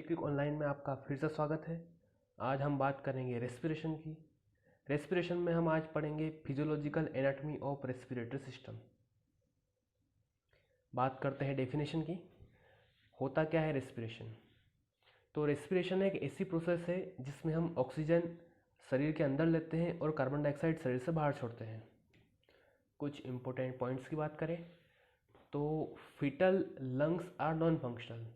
Quick online में आपका फिर से स्वागत है। आज हम बात करेंगे रेस्पिरेशन की। रेस्पिरेशन में हम आज पढ़ेंगे physiological anatomy of respiratory system. बात करते हैं डेफिनेशन की। होता क्या है रेस्पिरेशन? तो रेस्पिरेशन एक ऐसी प्रोसेस है जिसमें हम ऑक्सीजन शरीर के अंदर लेते हैं और कार्बन डाइऑक्साइड शरीर से बाहर छोड़ते हैं। कुछ इंपॉर्टेंट पॉइंट्स की बात करें तो foetal lungs are non functional,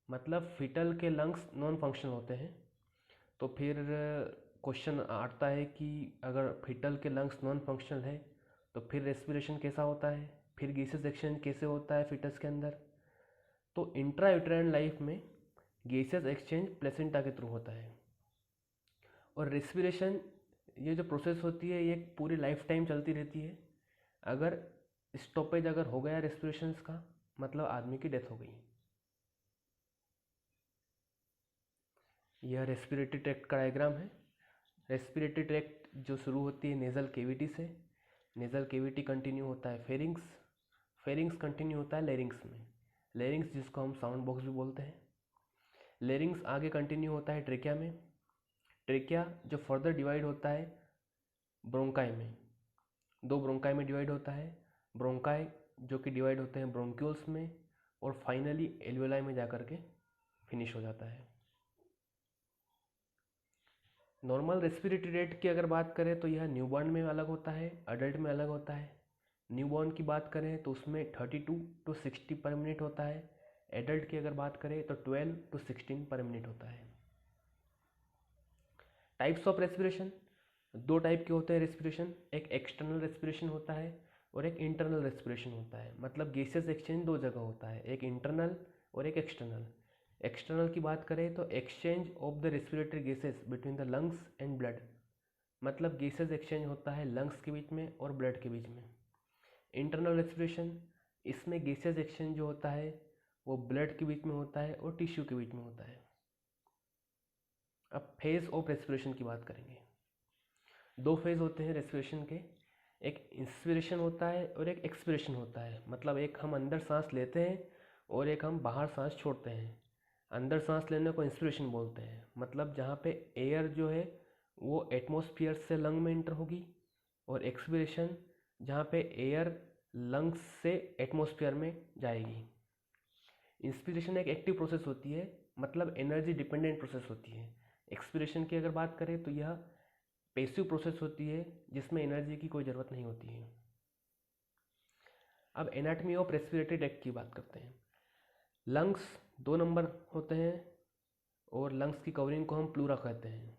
मतलब फीटल के लंग्स नॉन फंक्शनल होते हैं। तो फिर क्वेश्चन आता है कि अगर फीटल के लंग्स नॉन फंक्शनल है तो फिर रेस्पिरेशन कैसा होता है, फिर गैसेस एक्सचेंज कैसे होता है फीटस के अंदर। तो इंट्रा यूटेराइन लाइफ में गैसेस एक्सचेंज प्लेसेंटा के थ्रू होता है। और रेस्पिरेशन ये जो प्रोसेस होती है ये पूरी लाइफ टाइम चलती रहती है। अगर स्टॉपेज अगर हो गया रेस्पिरेशन का मतलब आदमी की डेथ हो गई। यह रेस्पिरेटरी ट्रैक्ट का डायग्राम है। रेस्पिरेटरी ट्रैक्ट जो शुरू होती है नेज़ल कैविटी से, नेज़ल कैविटी कंटिन्यू होता है फेरिंग्स, फेरिंग्स कंटिन्यू होता है लेरिंग्स में, लेरिंग्स जिसको हम साउंड बॉक्स भी बोलते हैं। लेरिंग्स आगे कंटिन्यू होता है ट्रेकिया में, ट्रेकिया जो फर्दर डिवाइड होता है ब्रोंकाई में, दो ब्रोंकाई में डिवाइड होता है, ब्रोंकाई जो कि डिवाइड होते हैं ब्रोंक्यूल्स में, और फाइनली एल्वेलाई में जाकर के फिनिश हो जाता है। नॉर्मल रेस्पिरेटरी रेट की अगर बात करें तो यह न्यूबॉर्न में अलग होता है, अडल्ट में अलग होता है। न्यूबॉर्न की बात करें तो उसमें 32 to 60 पर मिनट होता है। एडल्ट की अगर बात करें तो 12 to 16 पर मिनट होता है। टाइप्स ऑफ रेस्पिरेशन, दो टाइप के होते हैं रेस्पिरेशन, एक एक्सटर्नल रेस्पिरेशन होता है और एक इंटरनल रेस्पिरेशन होता है। मतलब गैसेस एक्सचेंज दो जगह होता है, एक इंटरनल और एक एक्सटर्नल। एक्सटर्नल की बात करें तो exchange of the respiratory gases between the lungs and blood, मतलब गैसेस एक्सचेंज होता है लंग्स के बीच में और ब्लड के बीच में। इंटरनल रेस्पिरेशन, इसमें गैसेस एक्सचेंज जो होता है वो ब्लड के बीच में होता है और टिश्यू के बीच में होता है। अब फेज ऑफ रेस्पिरेशन की बात करेंगे। दो फेज होते हैं रेस्पिरेशन के, एक इंस्पिरेशन होता है और एक एक्सपिरेशन होता है। मतलब एक हम अंदर सांस लेते हैं और एक हम बाहर सांस छोड़ते हैं। अंदर सांस लेने को इंस्पिरेशन बोलते हैं, मतलब जहाँ पे एयर जो है वो एटमॉस्फेयर से लंग में एंटर होगी, और एक्सपिरेशन जहाँ पे एयर लंग्स से एटमॉस्फेयर में जाएगी। इंस्पिरेशन एक एक्टिव प्रोसेस होती है, मतलब एनर्जी डिपेंडेंट प्रोसेस होती है। एक्सपिरेशन की अगर बात करें तो यह पैसिव प्रोसेस होती है जिसमें एनर्जी की कोई ज़रूरत नहीं होती है। अब एनाटॉमी ऑफ रेस्पिरेटरी ट्रैक्ट की बात करते हैं। लंग्स 2 नंबर होते हैं और लंग्स की कवरिंग को हम प्लूरा कहते हैं।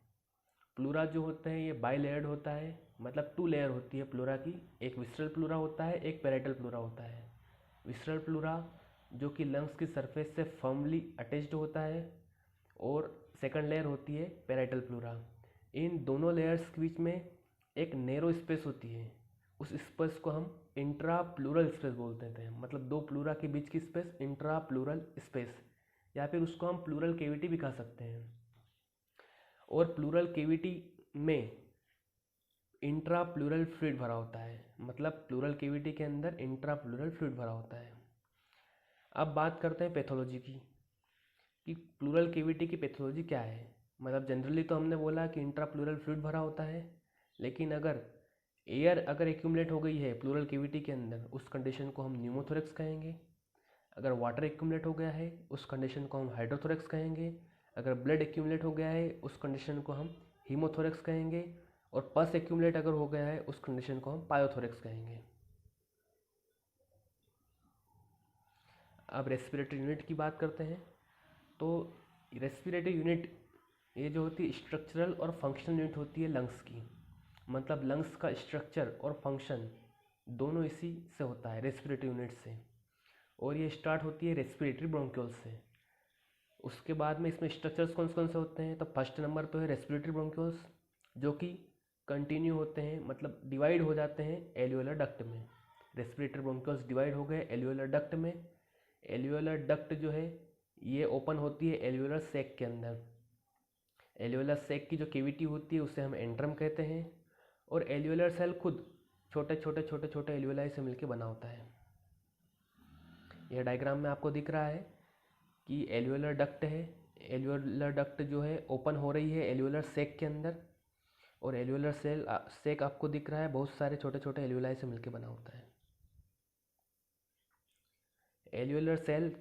प्लूरा जो होते हैं ये बाई लेयर्ड होता है, मतलब 2 लेयर होती है प्लूरा की। एक विसरल प्लूरा होता है, एक पैराइटल प्लूरा होता है। विसरल प्लूरा जो कि लंग्स की सरफेस से फर्मली अटैच्ड होता है, और सेकंड लेयर होती है पैराइटल प्लूरा। इन दोनों लेयर्स के बीच में एक नैरो स्पेस होती है, उस स्पेस को हम इंट्रा प्लूरल स्पेस बोलते थे। मतलब दो प्लूरा के बीच की स्पेस इंट्रा प्लूरल स्पेस, या फिर उसको हम प्लूरल केविटी भी कह सकते हैं। और प्लूरल केविटी में इंट्रा प्लूरल फ्लूइड भरा होता है, मतलब प्लूरल केविटी के अंदर इंट्रा प्लूरल फ्लूइड भरा होता है। अब बात करते हैं पैथोलॉजी की, कि प्लूरल केविटी की पैथोलॉजी क्या है। मतलब जनरली तो हमने बोला कि इंट्रा प्लूरल फ्लूइड भरा होता है, लेकिन अगर एयर अगर एक्यूमुलेट हो गई है प्लूरल केविटी के अंदर, उस कंडीशन को हम न्यूमोथोरेक्स कहेंगे। अगर वाटर एक्यूमुलेट हो गया है उस कंडीशन को हम हाइड्रोथोरेक्स कहेंगे। अगर ब्लड एक्यूमुलेट हो गया है उस कंडीशन को हम हीमोथोरेक्स कहेंगे। और पस एक्यूमुलेट अगर हो गया है उस कंडीशन को हम पायोथोरेक्स कहेंगे। अब रेस्पिरेटरी यूनिट की बात करते हैं। तो रेस्पिरेटरी यूनिट ये जो होती है स्ट्रक्चरल और फंक्शनल यूनिट होती है लंग्स की। मतलब लंग्स का स्ट्रक्चर और फंक्शन दोनों इसी से होता है, रेस्पिरेटरी यूनिट से। और ये स्टार्ट होती है रेस्पिरेटरी ब्रोंक्यूल्स से। उसके बाद में इसमें स्ट्रक्चर्स कौन कौन से होते हैं, तो फर्स्ट नंबर पे है रेस्पिरेटरी ब्रोंक्यूल्स, जो कि कंटिन्यू होते हैं, मतलब डिवाइड हो जाते हैं एल्वियोलर डक्ट में। रेस्पिरेटरी ब्रोंक्यूल्स डिवाइड हो गए एल्वियोलर डक्ट में। एल्वियोलर डक्ट जो है ये ओपन होती है एल्वियोलर सैक के अंदर। एल्वियोलर सैक की जो कैविटी होती है उसे हम एंट्रम कहते हैं। और एल्वियोलर सेल खुद छोटे छोटे छोटे छोटे एल्वियोलाई से मिलकर बना होता है। यह डायग्राम में आपको दिख रहा है कि एल्वियोलर डक्ट है, एल्वियोलर डक्ट जो है ओपन हो रही है एल्वियोलर सेक के अंदर, और एल्वियोलर सेक आपको दिख रहा है बहुत सारे छोटे छोटे एल्वियोलाई से मिलकर बना होता है। एल्वियोलर सेल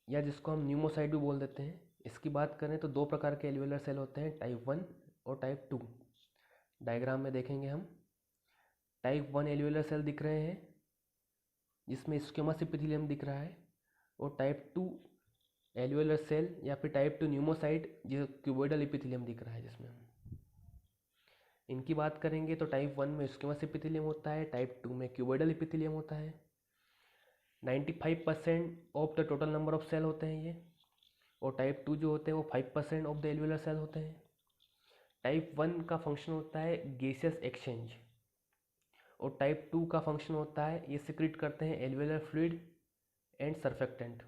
या जिसको हम न्यूमोसाइट भी बोल देते हैं, इसकी बात करें तो दो प्रकार के एल्वियोलर सेल होते हैं, टाइप 1 और टाइप 2। डायग्राम में देखेंगे हम, टाइप 1 एल्वियोलर सेल दिख रहे हैं जिसमें स्क्वेमस एपिथेलियम दिख रहा है, और टाइप 2 एल्वियोलर सेल या फिर टाइप 2 न्यूमोसाइट जो क्यूबोइडल एपिथेलियम दिख रहा है। जिसमें हम इनकी बात करेंगे तो टाइप 1 में स्क्वेमस एपिथेलियम होता है, टाइप 2 में क्यूबोइडल एपिथेलियम होता है। 95% of the total number of cell होते हैं ये, और टाइप 2 जो होते हैं वो 5% ऑफ द एल्वियोलर सेल होते हैं। टाइप 1 का फंक्शन होता है गैसियस एक्सचेंज, और टाइप 2 का फंक्शन होता है ये सिक्रीट करते हैं एल्वियोलर फ्लूइड एंड सर्फेक्टेंट।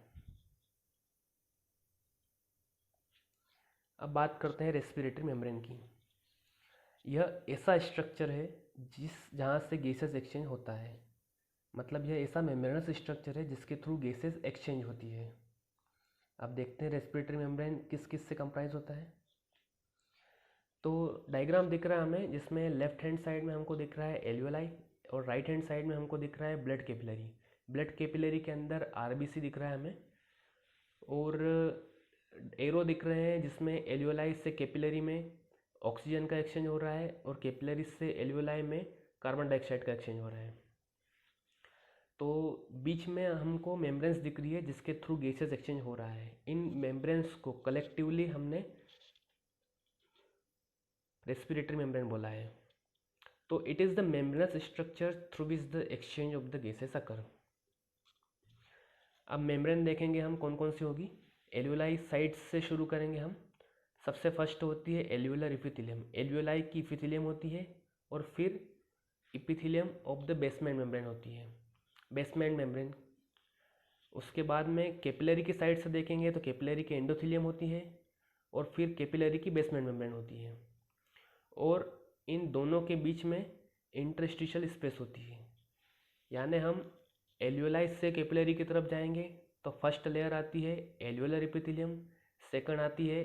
अब बात करते हैं रेस्पिरेटरी मेम्ब्रेन की। यह ऐसा स्ट्रक्चर है जहाँ से गैसेस एक्सचेंज होता है, मतलब यह ऐसा मेम्ब्रेनस स्ट्रक्चर है जिसके थ्रू गैसेस एक्सचेंज होती है। अब देखते हैं रेस्पिरेटरी मेम्ब्रेन किस किस से कंप्राइज होता है। तो डायग्राम दिख रहा है हमें जिसमें लेफ्ट हैंड साइड में हमको दिख रहा है एल्वियोलाई, और राइट हैंड साइड में हमको दिख रहा है ब्लड कैपिलरी। ब्लड कैपिलरी के अंदर आरबीसी दिख रहा है हमें, और एरो दिख रहे हैं जिसमें एल्वियोलाई से कैपिलरी में ऑक्सीजन का एक्सचेंज हो रहा है, और कैपिलरी से एल्वियोलाई में कार्बन डाइऑक्साइड का एक्सचेंज हो रहा है। तो बीच में हमको मेम्ब्रेन्स दिख रही है जिसके थ्रू गैसेस एक्सचेंज हो रहा है। इन मेम्ब्रेन्स को कलेक्टिवली हमने रेस्पिरेटरी मेम्ब्रेन बोला है। तो it is the membranous structure through which the exchange of the gases occur. अब मेम्ब्रेन देखेंगे हम कौन कौन सी होगी। एल्वियोलाई साइड से शुरू करेंगे हम। सबसे फर्स्ट होती है एल्वियोलर इपिथेलियम, एल्वियोलाई की इपिथेलियम होती है, और फिर epithelium of the basement membrane होती है, बेसमेंट मेम्ब्रेन। उसके बाद में कैपिलरी की साइड से देखेंगे तो कैपिलरी की एंडोथेलियम होती है, और फिर कैपिलरी की बेसमेंट मेम्ब्रेन होती है, और इन दोनों के बीच में इंटरस्टिशियल स्पेस होती है। यानी हम एल्वियोलाई से कैपिलरी की तरफ जाएंगे तो फर्स्ट लेयर आती है एल्वियोलर इपिथेलियम, सेकंड आती है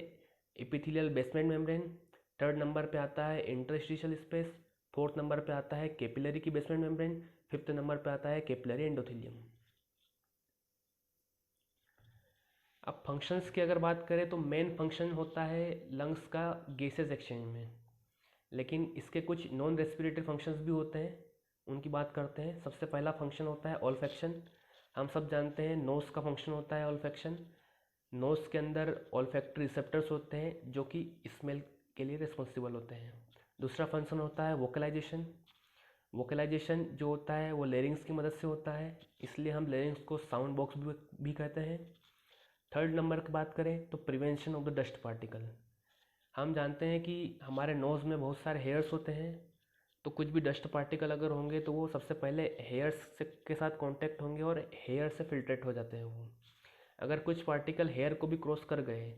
epithelial basement membrane, third number पे आता है इंटरस्टिशियल स्पेस, फोर्थ नंबर पे आता है कैपिलरी की बेसमेंट मेम्ब्रेन, फिफ्थ नंबर पे आता है कैपिलरी एंडोथेलियम। अब फंक्शंस की अगर बात करें तो मेन फंक्शन होता है लंग्स का गैसेस एक्सचेंज में, लेकिन इसके कुछ नॉन रेस्पिरेटरी फंक्शंस भी होते हैं, उनकी बात करते हैं। सबसे पहला फंक्शन होता है ऑल्फैक्शन। हम सब जानते हैं नोज़ का फंक्शन होता है ऑल्फैक्शन। नोज़ के अंदर ऑल्फैक्टरी रिसेप्टर्स होते हैं जो कि स्मेल के लिए रिस्पॉन्सिबल होते हैं। दूसरा फंक्शन होता है वोकलाइजेशन। वोकलाइजेशन जो होता है वो लेरिंग्स की मदद से होता है, इसलिए हम लेरिंग्स को साउंड बॉक्स भी कहते हैं। थर्ड नंबर की बात करें तो prevention of the dust particle. हम जानते हैं कि हमारे नोज़ में बहुत सारे हेयर्स होते हैं, तो कुछ भी डस्ट पार्टिकल अगर होंगे तो वो सबसे पहले हेयर्स से के साथ कांटेक्ट होंगे और हेयर से फिल्ट्रेट हो जाते हैं वो। अगर कुछ पार्टिकल हेयर को भी क्रॉस कर गए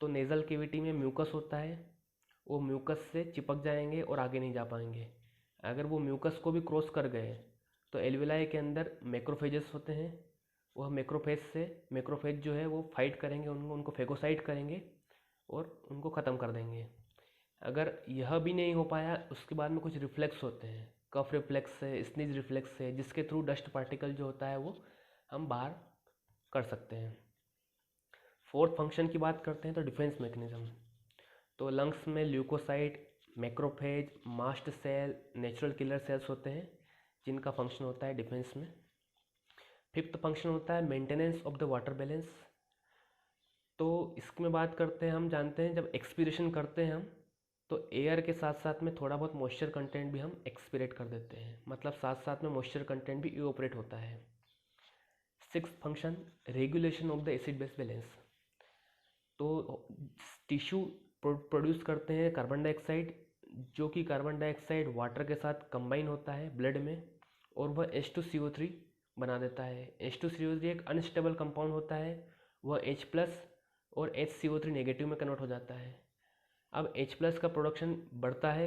तो नेज़ल कैविटी में म्यूकस होता है, वो म्यूकस से चिपक जाएंगे और आगे नहीं जा पाएंगे। अगर वो म्यूकस को भी क्रॉस कर गए तो एल्वियोलाई के अंदर मैक्रोफेजेस होते हैं, वह मैक्रोफेज जो है वो फाइट करेंगे, उनको फेगोसाइट करेंगे और उनको ख़त्म कर देंगे। अगर यह भी नहीं हो पाया उसके बाद में कुछ रिफ्लेक्स होते हैं, कफ रिफ्लेक्स है, स्नीज रिफ्लेक्स है, जिसके थ्रू डस्ट पार्टिकल जो होता है वो हम बाहर कर सकते हैं। फोर्थ फंक्शन की बात करते हैं तो डिफेंस मैकेनिज्म। तो लंग्स में leucocyte, macrophage, mast cell, natural killer cells होते हैं जिनका फंक्शन होता है डिफेंस में। फिफ्थ फंक्शन होता है maintenance of the water balance. तो इसमें बात करते हैं, हम जानते हैं जब एक्सपीरेशन करते हैं हम तो एयर के साथ साथ में थोड़ा बहुत मॉइस्चर कंटेंट भी हम एक्सपीरेट कर देते हैं, मतलब साथ साथ में मॉइस्चर कंटेंट भी इवोपरेट होता है। Sixth function regulation of the acid base balance. तो टिश्यू प्रोड्यूस करते हैं कार्बन डाइऑक्साइड, जो कि कार्बन डाइऑक्साइड वाटर के साथ कंबाइन होता है ब्लड में और वह H2CO3 बना देता है। H2CO3 एक अनस्टेबल कंपाउंड होता है, वह H+ और HCO3 नेगेटिव में कन्वर्ट हो जाता है। अब H+ का प्रोडक्शन बढ़ता है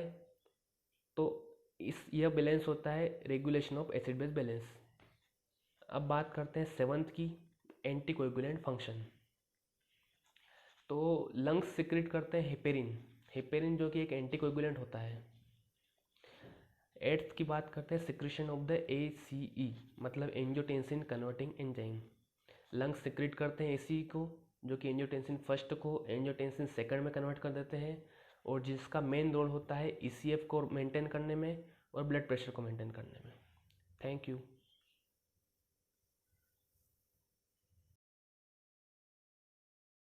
तो यह बैलेंस होता है regulation of acid base balance. अब बात करते हैं सेवंथ की, एंटीकोएगुलेंट फंक्शन। तो लंग्स सिक्रेट करते हैं हेपेरिन, हेपेरिन जो कि एक एंटीकोगुलेंट होता है। एट्थ की बात करते हैं सिक्रेशन ऑफ द ACE मतलब angiotensin converting enzyme. Lungs secrete करते हैं ACE को, जो कि एंजियोटेंसिन फर्स्ट को एंजियोटेंसिन सेकंड में कन्वर्ट कर देते हैं, और जिसका मेन रोल होता है ECF को मेंटेन करने में और ब्लड प्रेशर को मेंटेन करने में। Thank you.